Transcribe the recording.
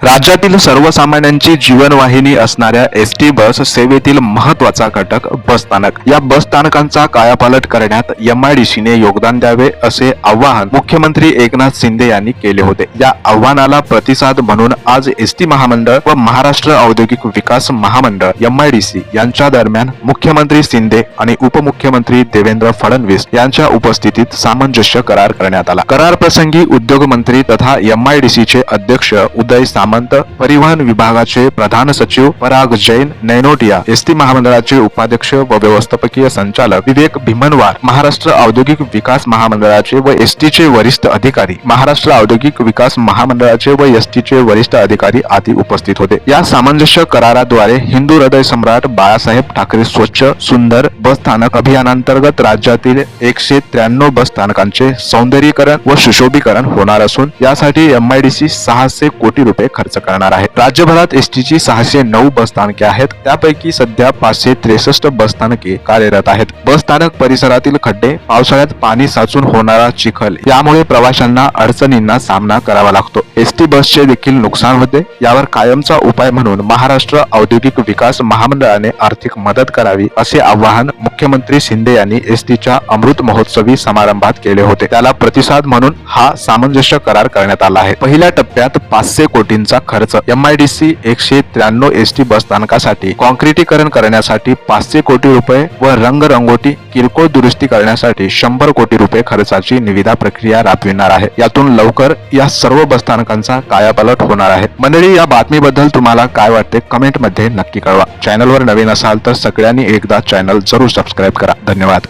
राज्यातील सर्वसामान्यांची जीवनवाहिनी असणाऱ्या एसटी बस सेवेतील महत्त्वाचा घटक बसस्थानक. या बसस्थानकांचा कायापालट करण्यात एमआयडीसीने योगदान द्यावे असे आवाहन मुख्यमंत्री एकनाथ शिंदे यांनी केले होते. या आव्हानाला प्रतिसाद म्हणून आज एसटी महामंडळ व महाराष्ट्र औद्योगिक विकास महामंडळ एमआयडीसी यांच्या दरम्यान मुख्यमंत्री शिंदे आणि उपमुख्यमंत्री देवेंद्र फडणवीस यांच्या उपस्थितीत सामंजस्य करार करण्यात आला. करार प्रसंगी उद्योग मंत्री तथा एमआयडीसीचे अध्यक्ष उदय सामंत, परिवहन विभागाचे प्रधान सचिव पराग जैन, नैनोटिया, एसटी महामंडळाचे उपाध्यक्ष व व्यवस्थापकीय संचालक विवेक भीमनवार, महाराष्ट्र औद्योगिक विकास महामंडळाचे व एसटीचे वरिष्ठ अधिकारी, महाराष्ट्र औद्योगिक विकास महामंडळाचे व एसटीचे वरिष्ठ अधिकारी आदी उपस्थित होते. या सामंजस्य कराराद्वारे हिंदू हृदय सम्राट बाळासाहेब ठाकरे स्वच्छ सुंदर बस स्थानक अभियानांतर्गत राज्यातील 193 बस स्थानकांचे सौंदर्यीकरण व सुशोभीकरण होणार असून यासाठी एमआयडीसी 600 कोटी रुपये खर्च करणार आहे. राज्यभरात एसटीची 609 बस स्थानके आहेत. त्यापैकी सध्या 563 बस स्थानके कार्यरत आहेत. बस स्थानक परिसरातील खड्डे, पावसाळ्यात पाणी साचून होणारा चिखल यामुळे प्रवाशांना अडचणींना सामना करावा लागतो. एसटी बसचे देखील नुकसान होते. यावर कायमचा उपाय म्हणून महाराष्ट्र औद्योगिक विकास महामंडळाने आर्थिक मदत करावी असे आवाहन मुख्यमंत्री शिंदे यांनी एसटीच्या अमृत महोत्सवी समारंभात केले होते. त्याला प्रतिसाद म्हणून हा सामंजस्य करार करण्यात आला आहे. पहिल्या टप्प्यात 500 कोटींचा खर्च, एमआयडीसी 193 एसटी बस स्थानकासाठी कॉन्क्रिटीकरण करण्यासाठी 500 कोटी रुपये व रंगरंगोटी किरकोळ दुरुस्ती करण्यासाठी 100 कोटी रुपये खर्चाची निविदा प्रक्रिया राबविणार आहे. यातून लवकर या सर्व बस स्थानकांचा कायापालट होणार आहे. मंडळी, या बातमीबद्दल तुम्हाला काय वाटते कमेंट मध्ये नक्की कळवा. चॅनलवर नवीन असाल तर सगळ्यांनी एकदा चॅनल जरूर सबस्क्राईब करा. धन्यवाद.